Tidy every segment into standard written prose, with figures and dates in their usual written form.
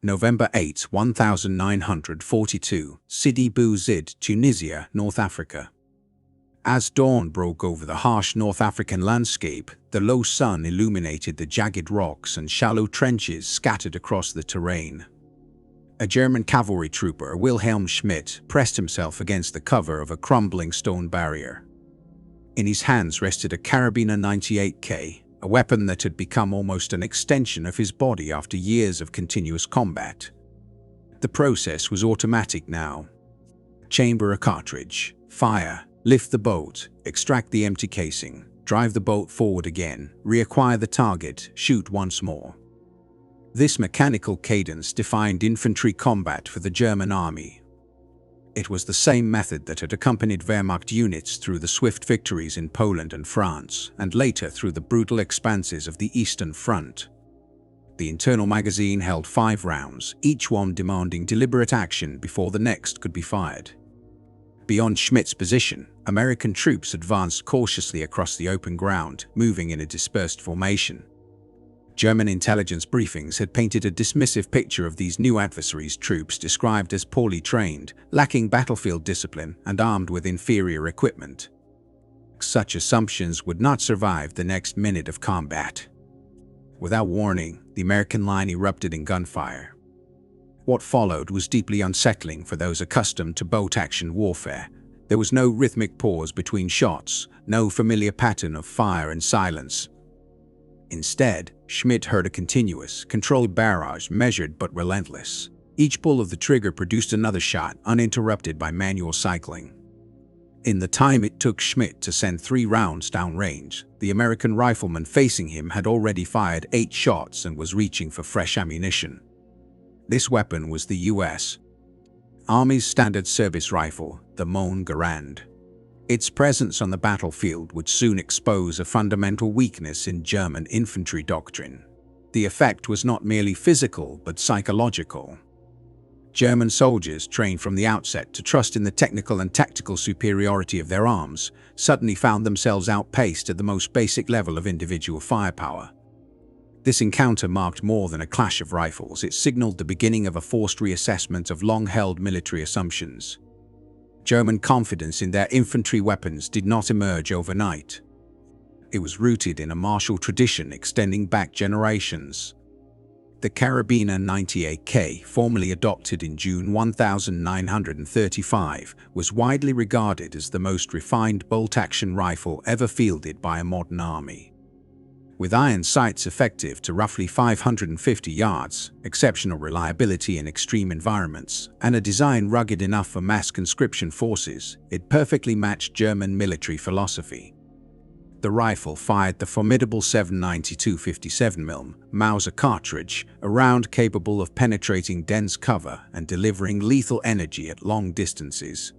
November 8, 1942, Sidi Bou Zid, Tunisia, North Africa. As dawn broke over the harsh North African landscape, the low sun illuminated the jagged rocks and shallow trenches scattered across the terrain. A German cavalry trooper, Wilhelm Schmidt, pressed himself against the cover of a crumbling stone barrier. In his hands rested a Karabiner 98K, a weapon that had become almost an extension of his body after years of continuous combat. The process was automatic now. Chamber a cartridge, fire, lift the bolt, extract the empty casing, drive the bolt forward again, reacquire the target, shoot once more. This mechanical cadence defined infantry combat for the German army. It was the same method that had accompanied Wehrmacht units through the swift victories in Poland and France, and later through the brutal expanses of the Eastern Front. The internal magazine held 5 rounds, each one demanding deliberate action before the next could be fired. Beyond Schmidt's position, American troops advanced cautiously across the open ground, moving in a dispersed formation. German intelligence briefings had painted a dismissive picture of these new adversaries' troops described as poorly trained, lacking battlefield discipline, and armed with inferior equipment. Such assumptions would not survive the next minute of combat. Without warning, the American line erupted in gunfire. What followed was deeply unsettling for those accustomed to bolt-action warfare. There was no rhythmic pause between shots, no familiar pattern of fire and silence. Instead, Schmidt heard a continuous, controlled barrage, measured but relentless. Each pull of the trigger produced another shot, uninterrupted by manual cycling. In the time it took Schmidt to send 3 rounds downrange, the American rifleman facing him had already fired 8 shots and was reaching for fresh ammunition. This weapon was the U.S. Army's standard service rifle, the M1 Garand. Its presence on the battlefield would soon expose a fundamental weakness in German infantry doctrine. The effect was not merely physical but psychological. German soldiers, trained from the outset to trust in the technical and tactical superiority of their arms, suddenly found themselves outpaced at the most basic level of individual firepower. This encounter marked more than a clash of rifles. It signaled the beginning of a forced reassessment of long-held military assumptions. German confidence in their infantry weapons did not emerge overnight. It was rooted in a martial tradition extending back generations. The Karabiner 98K, formally adopted in June 1935, was widely regarded as the most refined bolt-action rifle ever fielded by a modern army. With iron sights effective to roughly 550 yards, exceptional reliability in extreme environments, and a design rugged enough for mass conscription forces, it perfectly matched German military philosophy. The rifle fired the formidable 7.92 57mm Mauser cartridge, a round capable of penetrating dense cover and delivering lethal energy at long distances.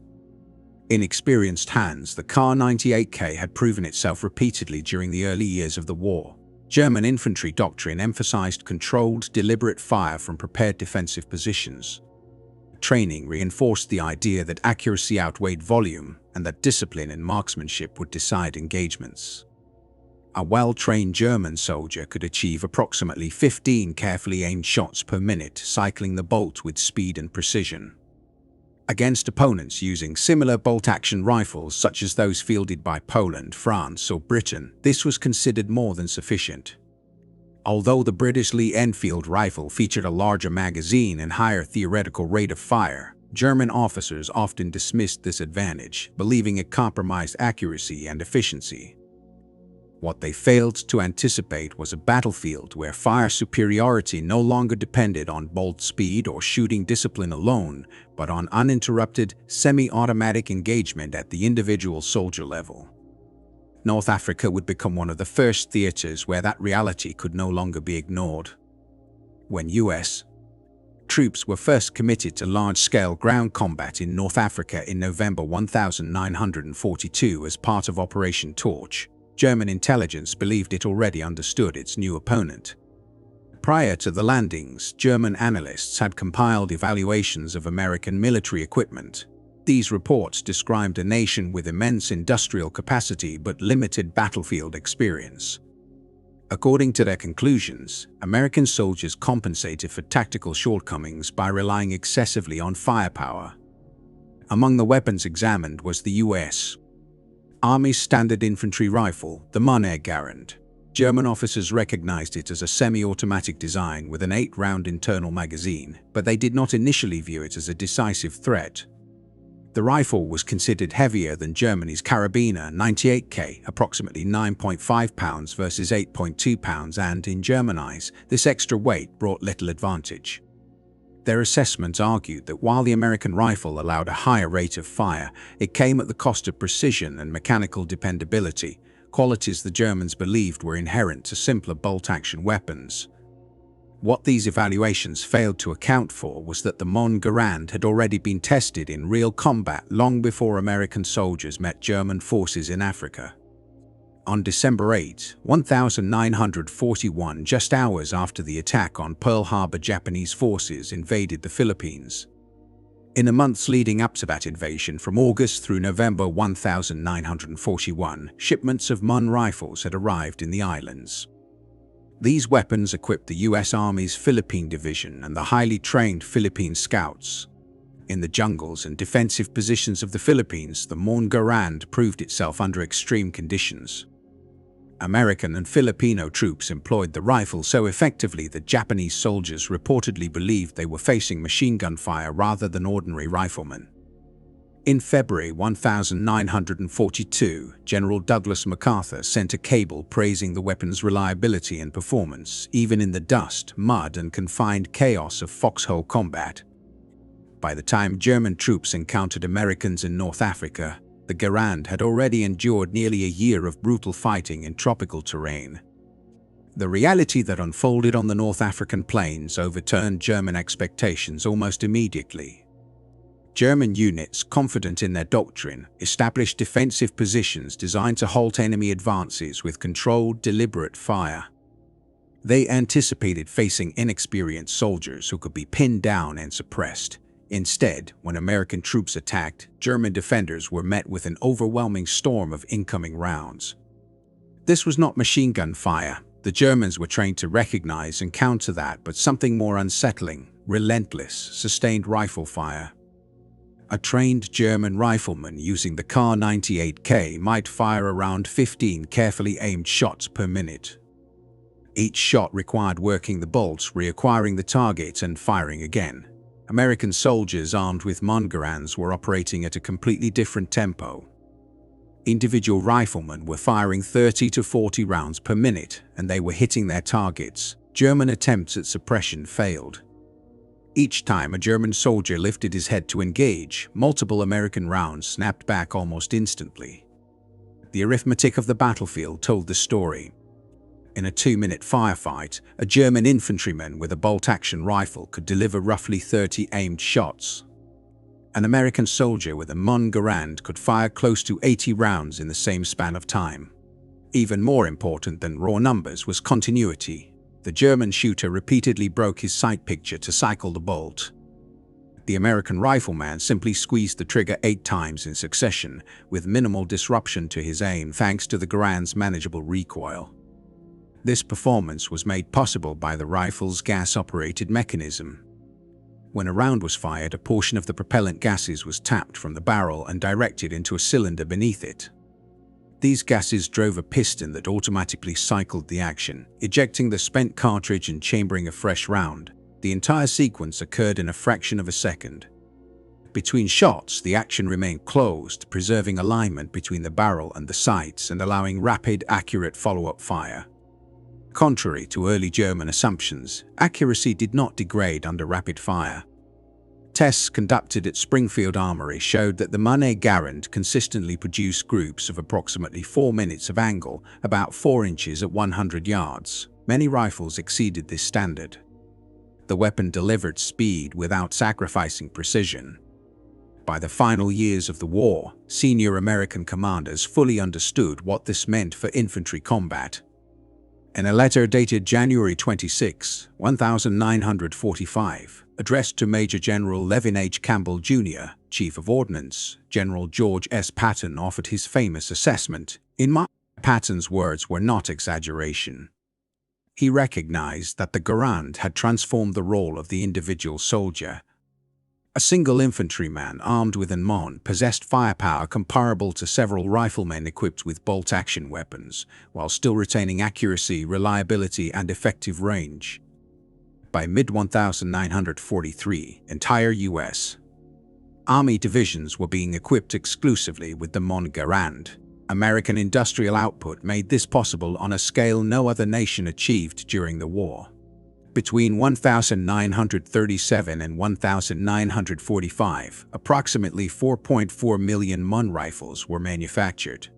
In experienced hands, the Kar-98K had proven itself repeatedly during the early years of the war. German infantry doctrine emphasized controlled, deliberate fire from prepared defensive positions. Training reinforced the idea that accuracy outweighed volume and that discipline and marksmanship would decide engagements. A well-trained German soldier could achieve approximately 15 carefully aimed shots per minute, cycling the bolt with speed and precision. Against opponents using similar bolt-action rifles such as those fielded by Poland, France, or Britain, this was considered more than sufficient. Although the British Lee Enfield rifle featured a larger magazine and higher theoretical rate of fire, German officers often dismissed this advantage, believing it compromised accuracy and efficiency. What they failed to anticipate was a battlefield where fire superiority no longer depended on bolt speed or shooting discipline alone, but on uninterrupted, semi-automatic engagement at the individual soldier level. North Africa would become one of the first theaters where that reality could no longer be ignored. When U.S. troops were first committed to large-scale ground combat in North Africa in November 1942 as part of Operation Torch, German intelligence believed it already understood its new opponent. Prior to the landings, German analysts had compiled evaluations of American military equipment. These reports described a nation with immense industrial capacity but limited battlefield experience. According to their conclusions, American soldiers compensated for tactical shortcomings by relying excessively on firepower. Among the weapons examined was the U.S. Army's standard infantry rifle, the M1 Garand. German officers recognized it as a semi-automatic design with an 8-round internal magazine, but they did not initially view it as a decisive threat. The rifle was considered heavier than Germany's Karabiner 98K, approximately 9.5 pounds versus 8.2 pounds, and in German eyes, this extra weight brought little advantage. Their assessments argued that while the American rifle allowed a higher rate of fire, it came at the cost of precision and mechanical dependability, qualities the Germans believed were inherent to simpler bolt-action weapons. What these evaluations failed to account for was that the M1 Garand had already been tested in real combat long before American soldiers met German forces in Africa. On December 8, 1941, just hours after the attack on Pearl Harbor, Japanese forces invaded the Philippines. In the months leading up to that invasion, from August through November 1941, shipments of M1 rifles had arrived in the islands. These weapons equipped the U.S. Army's Philippine Division and the highly trained Philippine Scouts. In the jungles and defensive positions of the Philippines, the M1 Garand proved itself under extreme conditions. American and Filipino troops employed the rifle so effectively that Japanese soldiers reportedly believed they were facing machine gun fire rather than ordinary riflemen. In February 1942, General Douglas MacArthur sent a cable praising the weapon's reliability and performance, even in the dust, mud, and confined chaos of foxhole combat. By the time German troops encountered Americans in North Africa, the Garand had already endured nearly a year of brutal fighting in tropical terrain. The reality that unfolded on the North African plains overturned German expectations almost immediately. German units, confident in their doctrine, established defensive positions designed to halt enemy advances with controlled, deliberate fire. They anticipated facing inexperienced soldiers who could be pinned down and suppressed. Instead, when American troops attacked, German defenders were met with an overwhelming storm of incoming rounds. This was not machine gun fire. The Germans were trained to recognize and counter that, but something more unsettling, relentless, sustained rifle fire. A trained German rifleman using the Kar 98K might fire around 15 carefully aimed shots per minute. Each shot required working the bolts, reacquiring the target, and firing again. American soldiers armed with M1 Garands were operating at a completely different tempo. Individual riflemen were firing 30 to 40 rounds per minute, and they were hitting their targets. German attempts at suppression failed. Each time a German soldier lifted his head to engage, multiple American rounds snapped back almost instantly. The arithmetic of the battlefield told the story. In a 2-minute firefight, a German infantryman with a bolt-action rifle could deliver roughly 30 aimed shots. An American soldier with a M1 Garand could fire close to 80 rounds in the same span of time. Even more important than raw numbers was continuity. The German shooter repeatedly broke his sight picture to cycle the bolt. The American rifleman simply squeezed the trigger 8 times in succession, with minimal disruption to his aim thanks to the Garand's manageable recoil. This performance was made possible by the rifle's gas-operated mechanism. When a round was fired, a portion of the propellant gases was tapped from the barrel and directed into a cylinder beneath it. These gases drove a piston that automatically cycled the action, ejecting the spent cartridge and chambering a fresh round. The entire sequence occurred in a fraction of a second. Between shots, the action remained closed, preserving alignment between the barrel and the sights and allowing rapid, accurate follow-up fire. Contrary to early German assumptions, accuracy did not degrade under rapid fire. Tests conducted at Springfield Armory showed that the M1 Garand consistently produced groups of approximately 4 minutes of angle, about 4 inches at 100 yards. Many rifles exceeded this standard. The weapon delivered speed without sacrificing precision. By the final years of the war, senior American commanders fully understood what this meant for infantry combat. In a letter dated January 26, 1945, addressed to Major General Levin H. Campbell, Jr., Chief of Ordnance, General George S. Patton offered his famous assessment. In my Patton's words were not exaggeration. He recognized that the Garand had transformed the role of the individual soldier. A single infantryman armed with an M1 possessed firepower comparable to several riflemen equipped with bolt-action weapons, while still retaining accuracy, reliability, and effective range. By mid-1943, entire U.S. Army divisions were being equipped exclusively with the M1 Garand. American industrial output made this possible on a scale no other nation achieved during the war. Between 1937 and 1945, approximately 4.4 million M1 rifles were manufactured.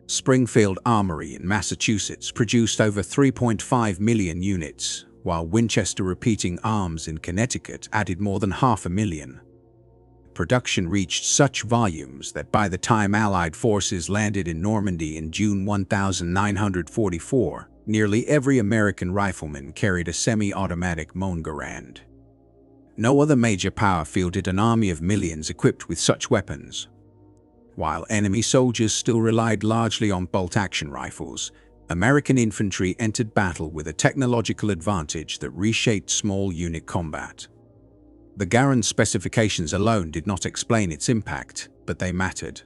Springfield Armory in Massachusetts produced over 3.5 million units, while Winchester Repeating Arms in Connecticut added more than 500,000. Production reached such volumes that by the time Allied forces landed in Normandy in June 1944, nearly every American rifleman carried a semi-automatic M1 Garand. No other major power fielded an army of millions equipped with such weapons. While enemy soldiers still relied largely on bolt-action rifles, American infantry entered battle with a technological advantage that reshaped small unit combat. The Garand specifications alone did not explain its impact, but they mattered.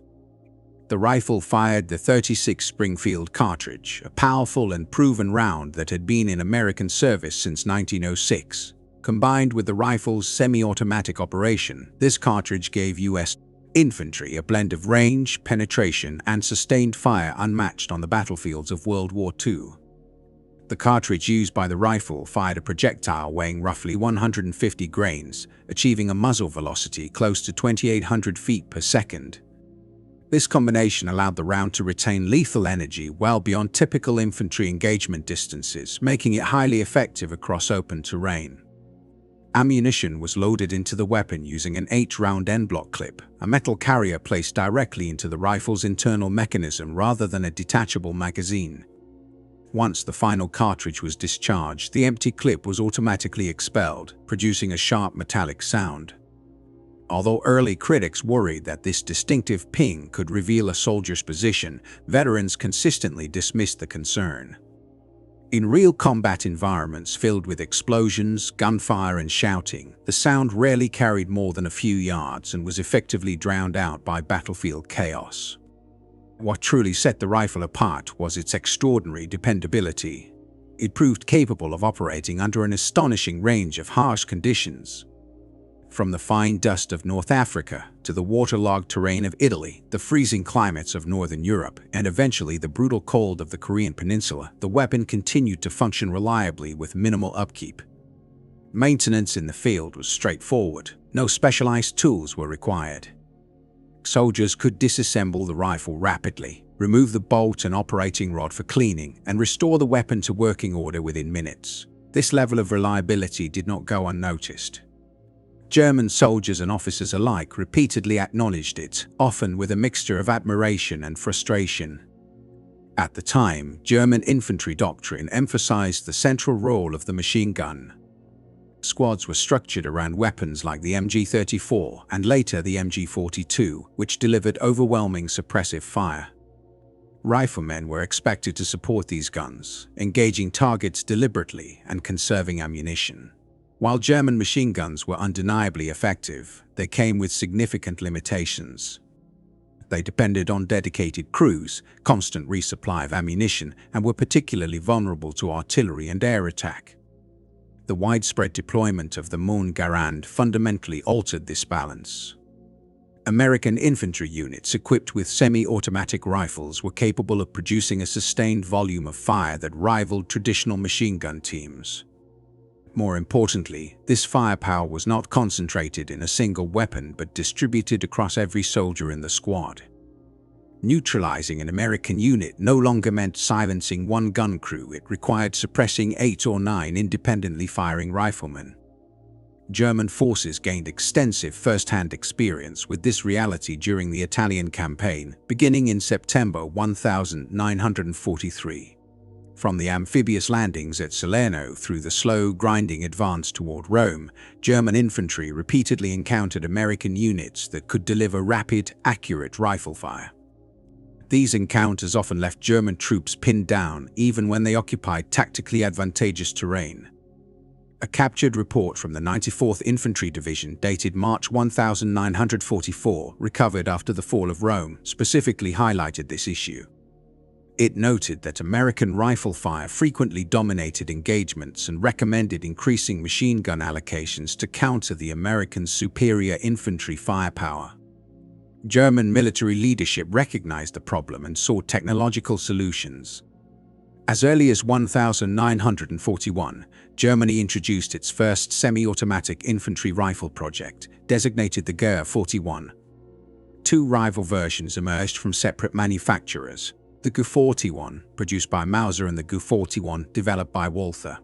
The rifle fired the .36 Springfield cartridge, a powerful and proven round that had been in American service since 1906. Combined with the rifle's semi-automatic operation, this cartridge gave U.S. infantry a blend of range, penetration, and sustained fire unmatched on the battlefields of World War II. The cartridge used by the rifle fired a projectile weighing roughly 150 grains, achieving a muzzle velocity close to 2,800 feet per second. This combination allowed the round to retain lethal energy well beyond typical infantry engagement distances, making it highly effective across open terrain. Ammunition was loaded into the weapon using an 8-round end-block clip, a metal carrier placed directly into the rifle's internal mechanism rather than a detachable magazine. Once the final cartridge was discharged, the empty clip was automatically expelled, producing a sharp metallic sound. Although early critics worried that this distinctive ping could reveal a soldier's position, veterans consistently dismissed the concern. In real combat environments filled with explosions, gunfire, and shouting, the sound rarely carried more than a few yards and was effectively drowned out by battlefield chaos. What truly set the rifle apart was its extraordinary dependability. It proved capable of operating under an astonishing range of harsh conditions. From the fine dust of North Africa to the waterlogged terrain of Italy, the freezing climates of Northern Europe, and eventually the brutal cold of the Korean Peninsula, the weapon continued to function reliably with minimal upkeep. Maintenance in the field was straightforward. No specialized tools were required. Soldiers could disassemble the rifle rapidly, remove the bolt and operating rod for cleaning, and restore the weapon to working order within minutes. This level of reliability did not go unnoticed. German soldiers and officers alike repeatedly acknowledged it, often with a mixture of admiration and frustration. At the time, German infantry doctrine emphasized the central role of the machine gun. Squads were structured around weapons like the MG-34 and later the MG-42, which delivered overwhelming suppressive fire. Riflemen were expected to support these guns, engaging targets deliberately and conserving ammunition. While German machine guns were undeniably effective, they came with significant limitations. They depended on dedicated crews, constant resupply of ammunition, and were particularly vulnerable to artillery and air attack. The widespread deployment of the M1 Garand fundamentally altered this balance. American infantry units equipped with semi-automatic rifles were capable of producing a sustained volume of fire that rivaled traditional machine gun teams. More importantly, this firepower was not concentrated in a single weapon but distributed across every soldier in the squad. Neutralizing an American unit no longer meant silencing one gun crew, it required suppressing 8 or 9 independently firing riflemen. German forces gained extensive first-hand experience with this reality during the Italian campaign, beginning in September 1943. From the amphibious landings at Salerno through the slow, grinding advance toward Rome, German infantry repeatedly encountered American units that could deliver rapid, accurate rifle fire. These encounters often left German troops pinned down even when they occupied tactically advantageous terrain. A captured report from the 94th Infantry Division dated March 1944, recovered after the fall of Rome, specifically highlighted this issue. It noted that American rifle fire frequently dominated engagements and recommended increasing machine gun allocations to counter the American superior infantry firepower. German military leadership recognized the problem and sought technological solutions. As early as 1941, Germany introduced its first semi-automatic infantry rifle project, designated the GER 41. Two rival versions emerged from separate manufacturers: the GU 41, produced by Mauser, and the GU 41, developed by Walther.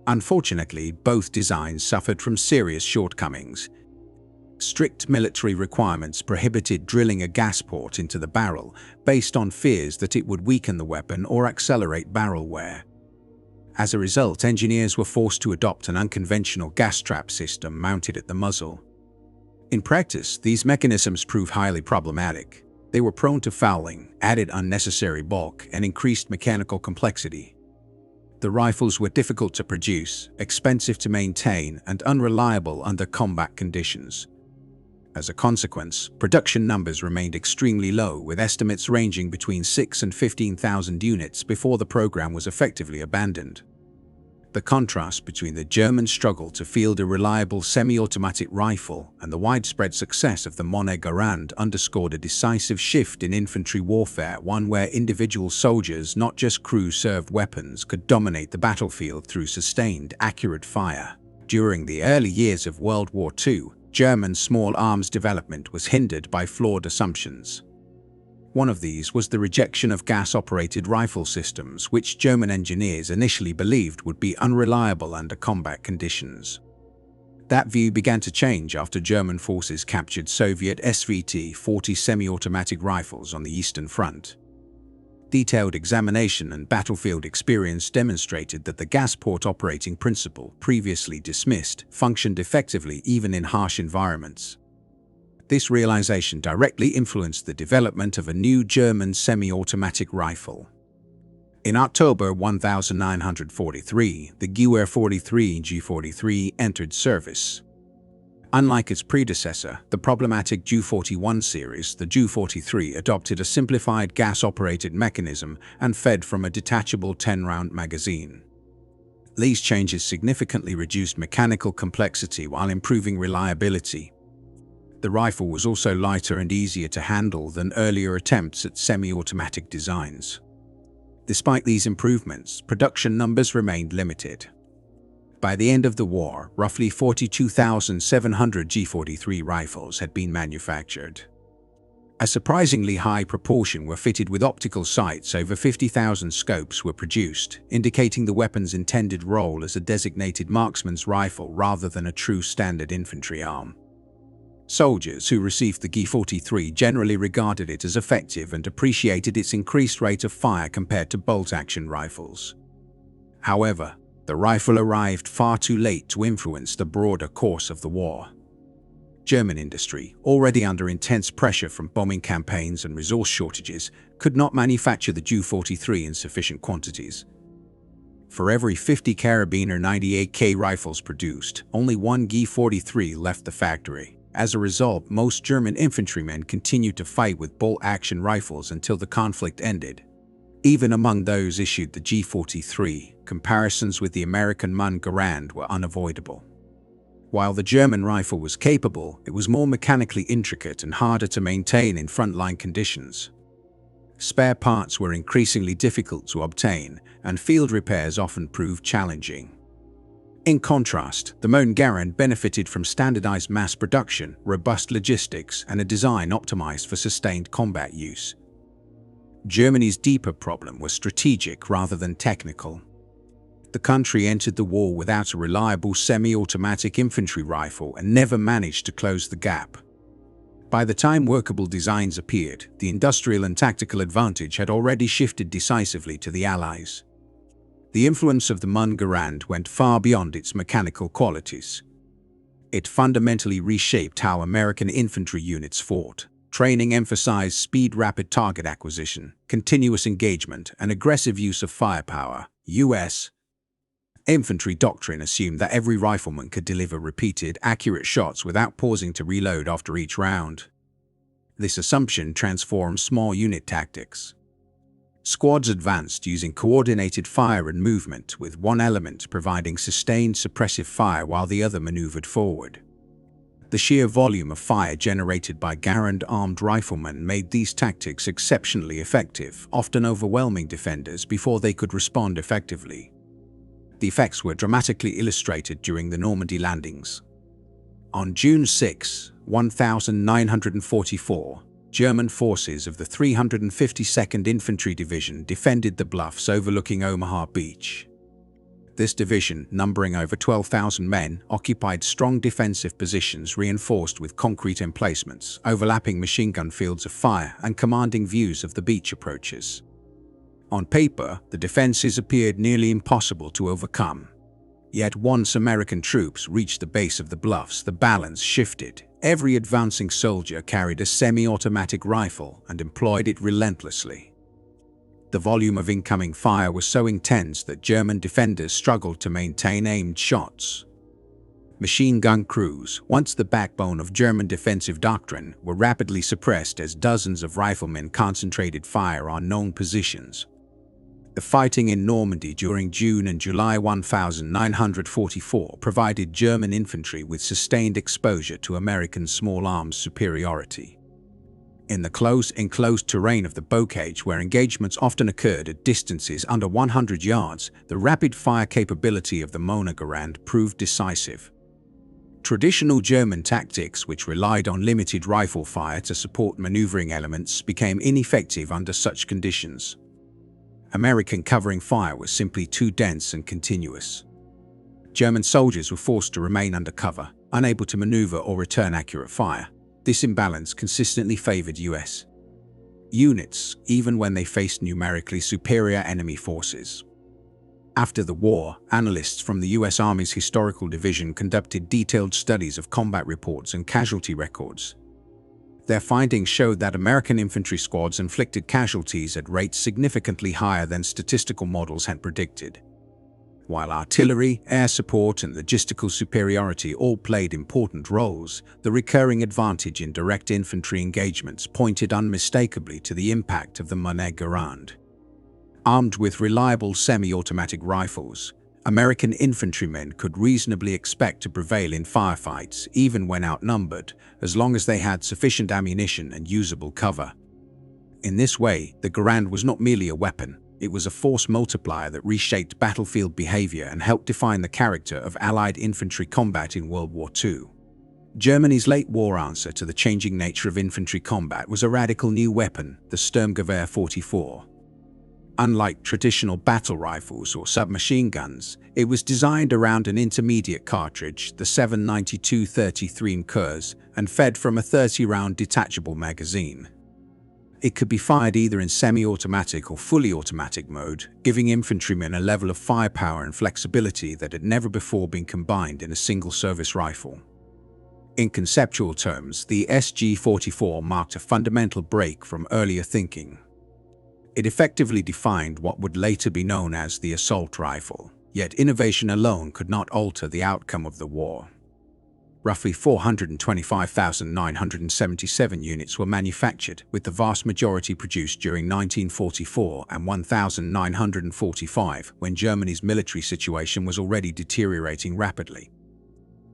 Unfortunately, both designs suffered from serious shortcomings. Strict military requirements prohibited drilling a gas port into the barrel, based on fears that it would weaken the weapon or accelerate barrel wear. As a result, engineers were forced to adopt an unconventional gas trap system mounted at the muzzle. In practice, these mechanisms proved highly problematic. They were prone to fouling, added unnecessary bulk, and increased mechanical complexity. The rifles were difficult to produce, expensive to maintain, and unreliable under combat conditions. As a consequence, production numbers remained extremely low, with estimates ranging between 6,000 and 15,000 units before the program was effectively abandoned. The contrast between the German struggle to field a reliable semi-automatic rifle and the widespread success of the M1 Garand underscored a decisive shift in infantry warfare, one where individual soldiers, not just crew-served weapons, could dominate the battlefield through sustained, accurate fire. During the early years of World War II, German small arms development was hindered by flawed assumptions. One of these was the rejection of gas-operated rifle systems, which German engineers initially believed would be unreliable under combat conditions. That view began to change after German forces captured Soviet SVT-40 semi-automatic rifles on the Eastern Front. Detailed examination and battlefield experience demonstrated that the gas port operating principle, previously dismissed, functioned effectively even in harsh environments. This realization directly influenced the development of a new German semi-automatic rifle. In October 1943, the GER 43 G43 entered service. Unlike its predecessor, the problematic GU 41 series, the GU 43 adopted a simplified gas-operated mechanism and fed from a detachable 10-round magazine. These changes significantly reduced mechanical complexity while improving reliability. The rifle was also lighter and easier to handle than earlier attempts at semi-automatic designs. Despite these improvements, production numbers remained limited. By the end of the war, roughly 42,700 G43 rifles had been manufactured. A surprisingly high proportion were fitted with optical sights. Over 50,000 scopes were produced, indicating the weapon's intended role as a designated marksman's rifle rather than a true standard infantry arm. Soldiers who received the G43 generally regarded it as effective and appreciated its increased rate of fire compared to bolt-action rifles. However, the rifle arrived far too late to influence the broader course of the war. German industry, already under intense pressure from bombing campaigns and resource shortages, could not manufacture the GU 43 in sufficient quantities. For every 50 Karabiner 98K rifles produced, only one G43 left the factory. As a result, most German infantrymen continued to fight with bolt-action rifles until the conflict ended. Even among those issued the G43, comparisons with the American M1 Garand were unavoidable. While the German rifle was capable, it was more mechanically intricate and harder to maintain in frontline conditions. Spare parts were increasingly difficult to obtain, and field repairs often proved challenging. In contrast, the M1 Garand benefited from standardized mass production, robust logistics, and a design optimized for sustained combat use. Germany's deeper problem was strategic rather than technical. The country entered the war without a reliable semi-automatic infantry rifle and never managed to close the gap. By the time workable designs appeared, the industrial and tactical advantage had already shifted decisively to the Allies. The influence of the M1 Garand went far beyond its mechanical qualities. It fundamentally reshaped how American infantry units fought, Training emphasized speed, rapid target acquisition, continuous engagement, and aggressive use of firepower. U.S. infantry doctrine assumed that every rifleman could deliver repeated, accurate shots without pausing to reload after each round. This assumption transformed small unit tactics. Squads advanced using coordinated fire and movement, with one element providing sustained suppressive fire while the other maneuvered forward. The sheer volume of fire generated by Garand-armed riflemen made these tactics exceptionally effective, often overwhelming defenders before they could respond effectively. The effects were dramatically illustrated during the Normandy landings. On June 6, 1944, German forces of the 352nd Infantry Division defended the bluffs overlooking Omaha Beach. This division, numbering over 12,000 men, occupied strong defensive positions reinforced with concrete emplacements, overlapping machine gun fields of fire and commanding views of the beach approaches. On paper, the defenses appeared nearly impossible to overcome. Yet once American troops reached the base of the bluffs, the balance shifted. Every advancing soldier carried a semi-automatic rifle and employed it relentlessly. The volume of incoming fire was so intense that German defenders struggled to maintain aimed shots. Machine gun crews, once the backbone of German defensive doctrine, were rapidly suppressed as dozens of riflemen concentrated fire on known positions. The fighting in Normandy during June and July 1944 provided German infantry with sustained exposure to American small arms superiority. In the close, enclosed terrain of the bocage, where engagements often occurred at distances under 100 yards, the rapid-fire capability of the M1 Garand proved decisive. Traditional German tactics, which relied on limited rifle fire to support maneuvering elements, became ineffective under such conditions. American covering fire was simply too dense and continuous. German soldiers were forced to remain under cover, unable to maneuver or return accurate fire. This imbalance consistently favored U.S. units, even when they faced numerically superior enemy forces. After the war, analysts from the U.S. Army's Historical Division conducted detailed studies of combat reports and casualty records. Their findings showed that American infantry squads inflicted casualties at rates significantly higher than statistical models had predicted. While artillery, air support, and logistical superiority all played important roles, the recurring advantage in direct infantry engagements pointed unmistakably to the impact of the M1 Garand. Armed with reliable semi-automatic rifles, American infantrymen could reasonably expect to prevail in firefights even when outnumbered, as long as they had sufficient ammunition and usable cover. In this way, the Garand was not merely a weapon. It was a force multiplier that reshaped battlefield behavior and helped define the character of Allied infantry combat in World War II. Germany's late war answer to the changing nature of infantry combat was a radical new weapon, the Sturmgewehr 44. Unlike traditional battle rifles or submachine guns, it was designed around an intermediate cartridge, the 7.92-33 Kurs, and fed from a 30-round detachable magazine. It could be fired either in semi-automatic or fully automatic mode, giving infantrymen a level of firepower and flexibility that had never before been combined in a single service rifle. In conceptual terms, the SG-44 marked a fundamental break from earlier thinking. It effectively defined what would later be known as the assault rifle, yet innovation alone could not alter the outcome of the war. Roughly 425,977 units were manufactured, with the vast majority produced during 1944 and 1,945, when Germany's military situation was already deteriorating rapidly.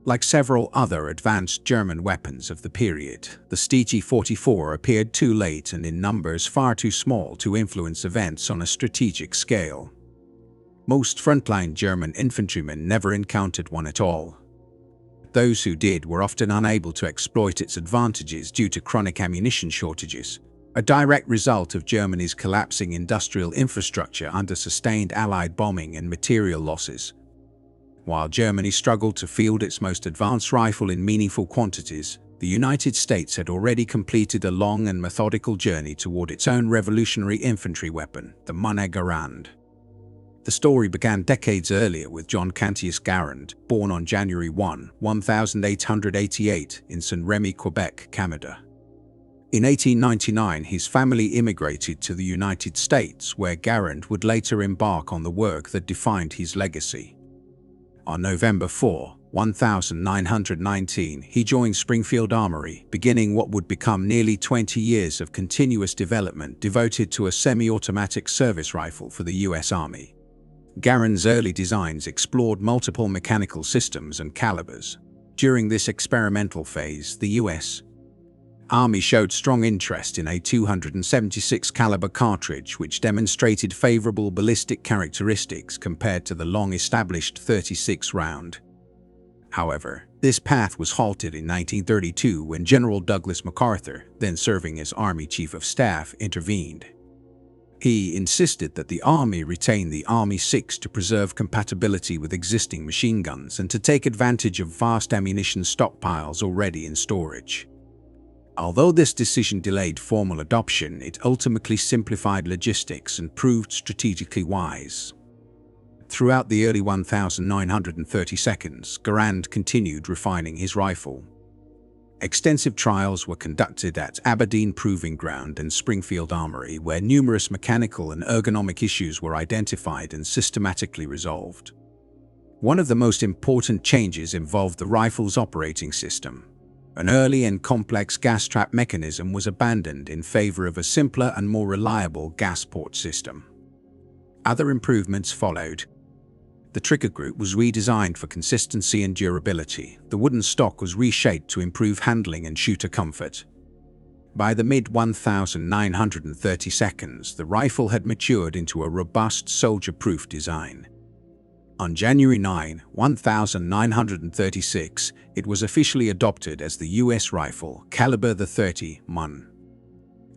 Like several other advanced German weapons of the period, the StG-44 appeared too late and in numbers far too small to influence events on a strategic scale. Most frontline German infantrymen never encountered one at all. Those who did were often unable to exploit its advantages due to chronic ammunition shortages, a direct result of Germany's collapsing industrial infrastructure under sustained Allied bombing and material losses. While Germany struggled to field its most advanced rifle in meaningful quantities, the United States had already completed a long and methodical journey toward its own revolutionary infantry weapon, the M1 Garand. The story began decades earlier with John Garand, born on January 1, 1888 in Saint-Rémy, Quebec, Canada. In 1899, his family immigrated to the United States, where Garand would later embark on the work that defined his legacy. On November 4, 1919, he joined Springfield Armory, beginning what would become nearly 20 years of continuous development devoted to a semi-automatic service rifle for the U.S. Army. Garand's early designs explored multiple mechanical systems and calibers. During this experimental phase, the U.S. Army showed strong interest in a 276 caliber cartridge, which demonstrated favorable ballistic characteristics compared to the long-established 36 round. However, this path was halted in 1932 when General Douglas MacArthur, then serving as Army Chief of Staff, intervened. He insisted that the Army retain the Army 6 to preserve compatibility with existing machine guns and to take advantage of vast ammunition stockpiles already in storage. Although this decision delayed formal adoption, it ultimately simplified logistics and proved strategically wise. Throughout the early 1932s, Garand continued refining his rifle. Extensive trials were conducted at Aberdeen Proving Ground and Springfield Armory, where numerous mechanical and ergonomic issues were identified and systematically resolved. One of the most important changes involved the rifle's operating system. An early and complex gas trap mechanism was abandoned in favor of a simpler and more reliable gas port system. Other improvements followed. The trigger group was redesigned for consistency and durability. The wooden stock was reshaped to improve handling and shooter comfort. By the mid-1932s, the rifle had matured into a robust, soldier-proof design. On January 9, 1936, it was officially adopted as the U.S. rifle, caliber the .30 M1.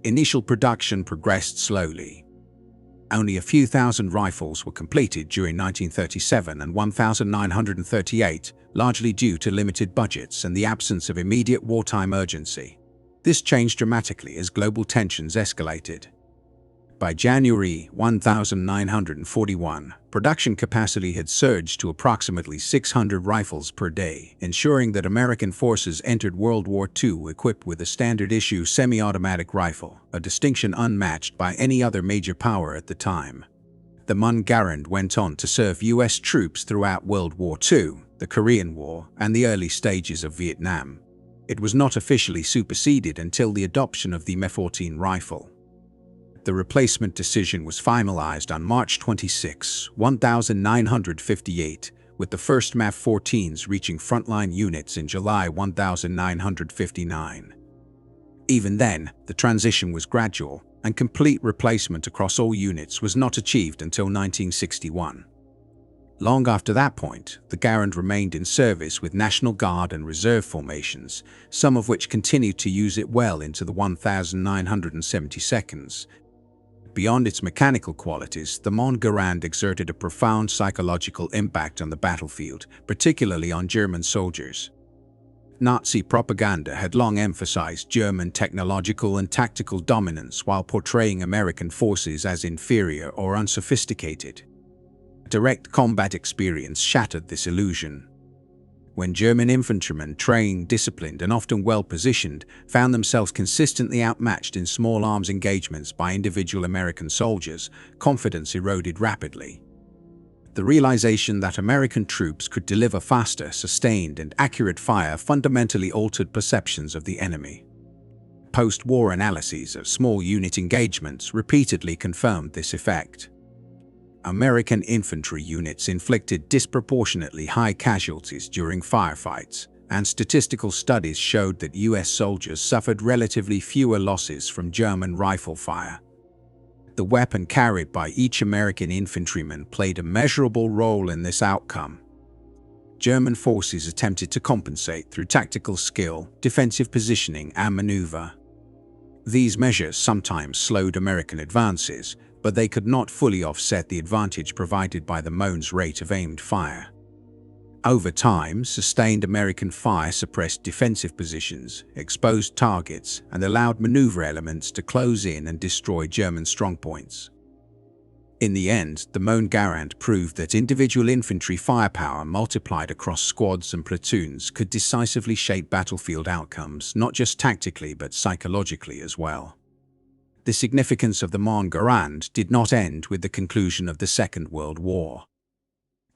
Initial production progressed slowly. Only a few thousand rifles were completed during 1937 and 1938, largely due to limited budgets and the absence of immediate wartime urgency. This changed dramatically as global tensions escalated. By January 1941, production capacity had surged to approximately 600 rifles per day, ensuring that American forces entered World War II equipped with a standard-issue semi-automatic rifle, a distinction unmatched by any other major power at the time. The M1 Garand went on to serve U.S. troops throughout World War II, the Korean War, and the early stages of Vietnam. It was not officially superseded until the adoption of the M14 rifle. The replacement decision was finalized on March 26, 1958, with the first MAV-14s reaching frontline units in July 1959. Even then, the transition was gradual, and complete replacement across all units was not achieved until 1961. Long after that point, the Garand remained in service with National Guard and Reserve formations, some of which continued to use it well into the 1972s. Beyond its mechanical qualities, the M1 Garand exerted a profound psychological impact on the battlefield, particularly on German soldiers. Nazi propaganda had long emphasized German technological and tactical dominance while portraying American forces as inferior or unsophisticated. Direct combat experience shattered this illusion. When German infantrymen, trained, disciplined, and often well-positioned, found themselves consistently outmatched in small arms engagements by individual American soldiers, confidence eroded rapidly. The realization that American troops could deliver faster, sustained, and accurate fire fundamentally altered perceptions of the enemy. Post-war analyses of small unit engagements repeatedly confirmed this effect. American infantry units inflicted disproportionately high casualties during firefights, and statistical studies showed that U.S. soldiers suffered relatively fewer losses from German rifle fire. The weapon carried by each American infantryman played a measurable role in this outcome. German forces attempted to compensate through tactical skill, defensive positioning, and maneuver. These measures sometimes slowed American advances, but they could not fully offset the advantage provided by the M1's rate of aimed fire. Over time, sustained American fire suppressed defensive positions, exposed targets, and allowed maneuver elements to close in and destroy German strongpoints. In the end, the M1 Garand proved that individual infantry firepower multiplied across squads and platoons could decisively shape battlefield outcomes, not just tactically but psychologically as well. The significance of the M1 Garand did not end with the conclusion of the Second World War.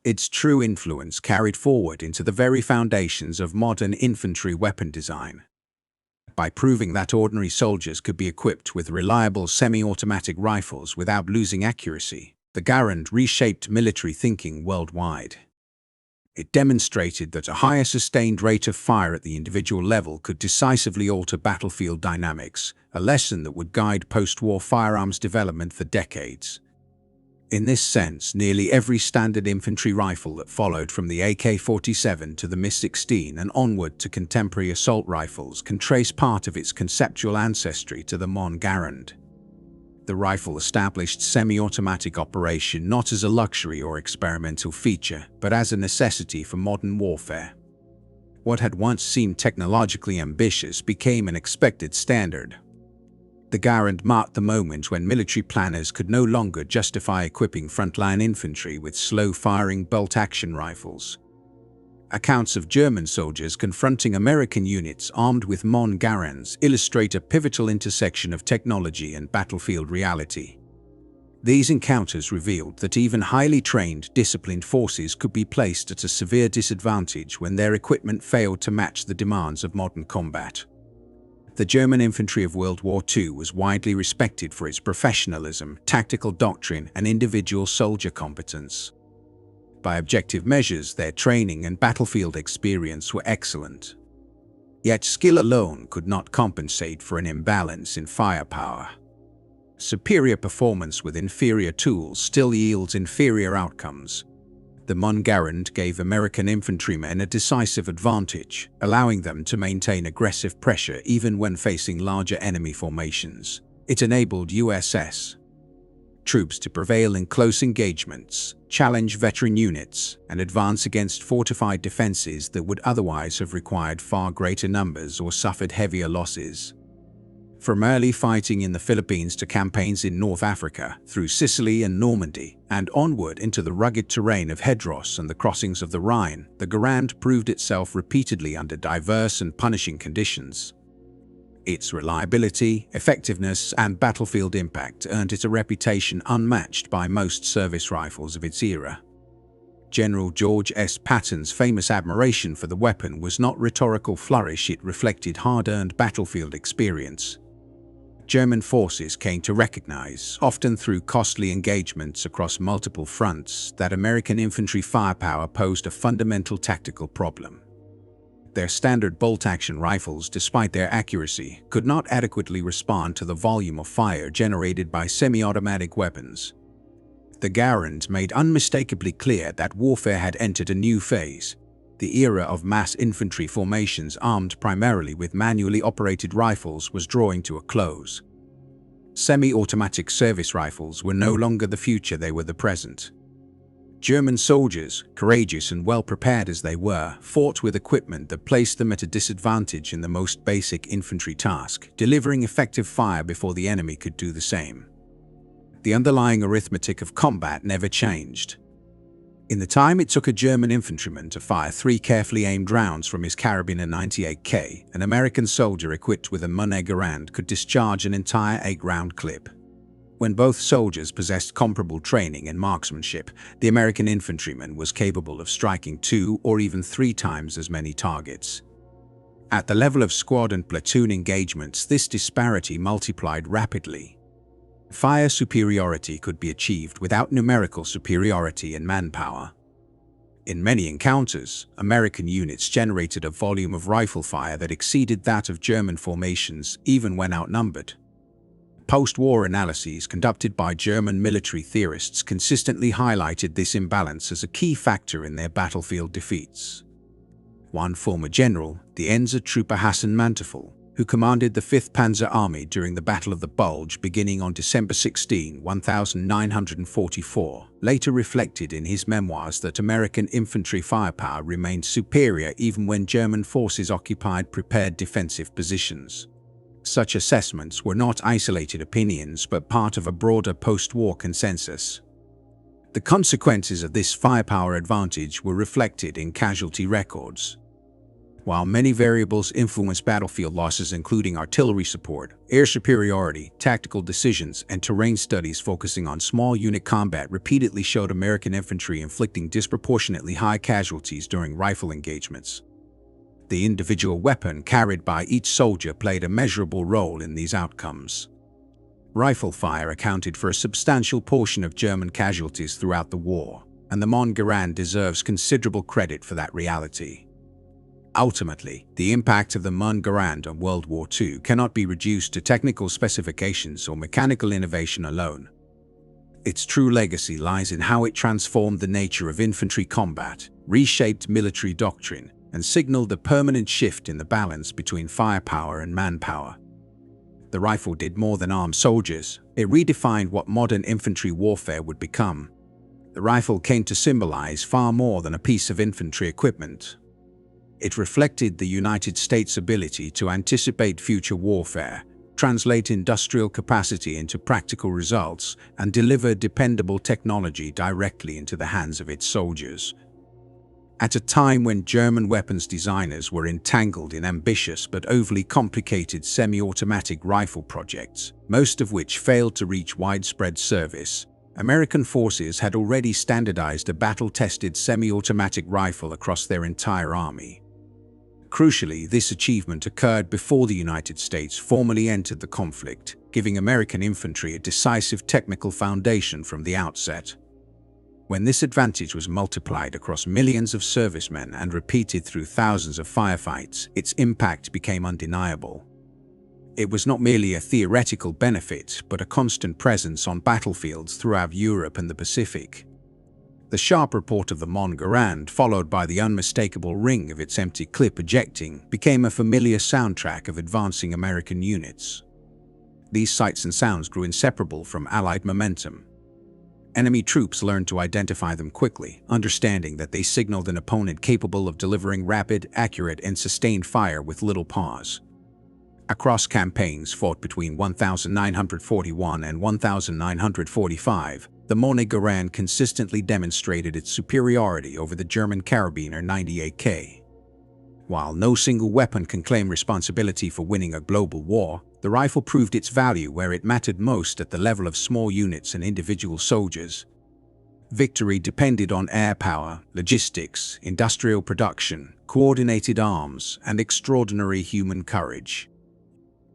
Its true influence carried forward into the very foundations of modern infantry weapon design. By proving that ordinary soldiers could be equipped with reliable semi-automatic rifles without losing accuracy, the Garand reshaped military thinking worldwide. It demonstrated that a higher sustained rate of fire at the individual level could decisively alter battlefield dynamics, a lesson that would guide post-war firearms development for decades. In this sense, nearly every standard infantry rifle that followed from the AK-47 to the MiG-16 and onward to contemporary assault rifles can trace part of its conceptual ancestry to the M1 Garand. The rifle established semi-automatic operation not as a luxury or experimental feature, but as a necessity for modern warfare. What had once seemed technologically ambitious became an expected standard. The Garand marked the moment when military planners could no longer justify equipping frontline infantry with slow-firing bolt-action rifles. Accounts of German soldiers confronting American units armed with M1 Garands illustrate a pivotal intersection of technology and battlefield reality. These encounters revealed that even highly trained, disciplined forces could be placed at a severe disadvantage when their equipment failed to match the demands of modern combat. The German infantry of World War II was widely respected for its professionalism, tactical doctrine, and individual soldier competence. By objective measures, their training and battlefield experience were excellent. Yet skill alone could not compensate for an imbalance in firepower. Superior performance with inferior tools still yields inferior outcomes. The M1 Garand gave American infantrymen a decisive advantage, allowing them to maintain aggressive pressure even when facing larger enemy formations. It enabled USS troops to prevail in close engagements, challenge veteran units, and advance against fortified defenses that would otherwise have required far greater numbers or suffered heavier losses. From early fighting in the Philippines to campaigns in North Africa, through Sicily and Normandy, and onward into the rugged terrain of Hedros and the crossings of the Rhine, the Garand proved itself repeatedly under diverse and punishing conditions. Its reliability, effectiveness, and battlefield impact earned it a reputation unmatched by most service rifles of its era. General George S. Patton's famous admiration for the weapon was not rhetorical flourish, it reflected hard-earned battlefield experience. German forces came to recognize, often through costly engagements across multiple fronts, that American infantry firepower posed a fundamental tactical problem. Their standard bolt-action rifles, despite their accuracy, could not adequately respond to the volume of fire generated by semi-automatic weapons. The Garand made unmistakably clear that warfare had entered a new phase. The era of mass infantry formations armed primarily with manually operated rifles was drawing to a close. Semi-automatic service rifles were no longer the future, they were the present. German soldiers, courageous and well-prepared as they were, fought with equipment that placed them at a disadvantage in the most basic infantry task, delivering effective fire before the enemy could do the same. The underlying arithmetic of combat never changed. In the time it took a German infantryman to fire 3 carefully aimed rounds from his Karabiner 98K, an American soldier equipped with a M1 Garand could discharge an entire 8-round clip. When both soldiers possessed comparable training and marksmanship, the American infantryman was capable of striking 2 or even 3 times as many targets. At the level of squad and platoon engagements, this disparity multiplied rapidly. Fire superiority could be achieved without numerical superiority in manpower. In many encounters, American units generated a volume of rifle fire that exceeded that of German formations, even when outnumbered. Post-war analyses conducted by German military theorists consistently highlighted this imbalance as a key factor in their battlefield defeats. One former general, the Einsatztruppe Hassan Manteuffel, who commanded the 5th Panzer Army during the Battle of the Bulge beginning on December 16, 1944, later reflected in his memoirs that American infantry firepower remained superior even when German forces occupied prepared defensive positions. Such assessments were not isolated opinions but part of a broader post-war consensus. The consequences of this firepower advantage were reflected in casualty records. While many variables influenced battlefield losses, including artillery support, air superiority, tactical decisions, and terrain studies focusing on small unit combat repeatedly showed American infantry inflicting disproportionately high casualties during rifle engagements. The individual weapon carried by each soldier played a measurable role in these outcomes. Rifle fire accounted for a substantial portion of German casualties throughout the war, and the M1 Garand deserves considerable credit for that reality. Ultimately, the impact of the M1 Garand on World War II cannot be reduced to technical specifications or mechanical innovation alone. Its true legacy lies in how it transformed the nature of infantry combat, reshaped military doctrine, and signaled a permanent shift in the balance between firepower and manpower. The rifle did more than arm soldiers. It redefined what modern infantry warfare would become. The rifle came to symbolize far more than a piece of infantry equipment. It reflected the United States' ability to anticipate future warfare, translate industrial capacity into practical results, and deliver dependable technology directly into the hands of its soldiers. At a time when German weapons designers were entangled in ambitious but overly complicated semi-automatic rifle projects, most of which failed to reach widespread service, American forces had already standardized a battle-tested semi-automatic rifle across their entire army. Crucially, this achievement occurred before the United States formally entered the conflict, giving American infantry a decisive technical foundation from the outset. When this advantage was multiplied across millions of servicemen and repeated through thousands of firefights, its impact became undeniable. It was not merely a theoretical benefit, but a constant presence on battlefields throughout Europe and the Pacific. The sharp report of the M1 Garand, followed by the unmistakable ring of its empty clip ejecting, became a familiar soundtrack of advancing American units. These sights and sounds grew inseparable from Allied momentum. Enemy troops learned to identify them quickly, understanding that they signaled an opponent capable of delivering rapid, accurate, and sustained fire with little pause. Across campaigns fought between 1941 and 1945, the M1 Garand consistently demonstrated its superiority over the German Karabiner 98K. While no single weapon can claim responsibility for winning a global war, the rifle proved its value where it mattered most, at the level of small units and individual soldiers. Victory depended on air power, logistics, industrial production, coordinated arms, and extraordinary human courage.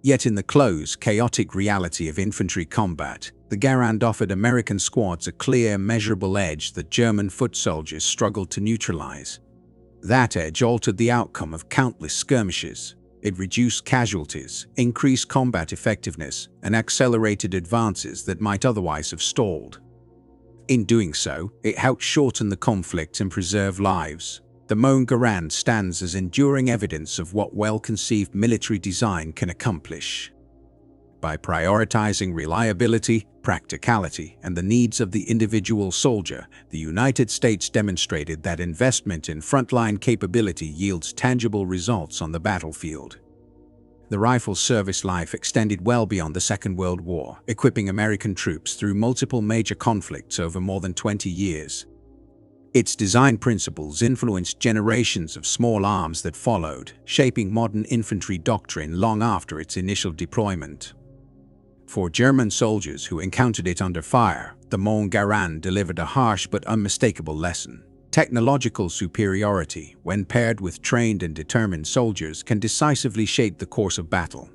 Yet in the close, chaotic reality of infantry combat, the Garand offered American squads a clear, measurable edge that German foot soldiers struggled to neutralize. That edge altered the outcome of countless skirmishes. It reduced casualties, increased combat effectiveness, and accelerated advances that might otherwise have stalled. In doing so, it helped shorten the conflict and preserve lives. The M1 Garand stands as enduring evidence of what well-conceived military design can accomplish. By prioritizing reliability, practicality, and the needs of the individual soldier, the United States demonstrated that investment in frontline capability yields tangible results on the battlefield. The rifle's service life extended well beyond the Second World War, equipping American troops through multiple major conflicts over more than 20 years. Its design principles influenced generations of small arms that followed, shaping modern infantry doctrine long after its initial deployment. For German soldiers who encountered it under fire, the M1 Garand delivered a harsh but unmistakable lesson. Technological superiority, when paired with trained and determined soldiers, can decisively shape the course of battle.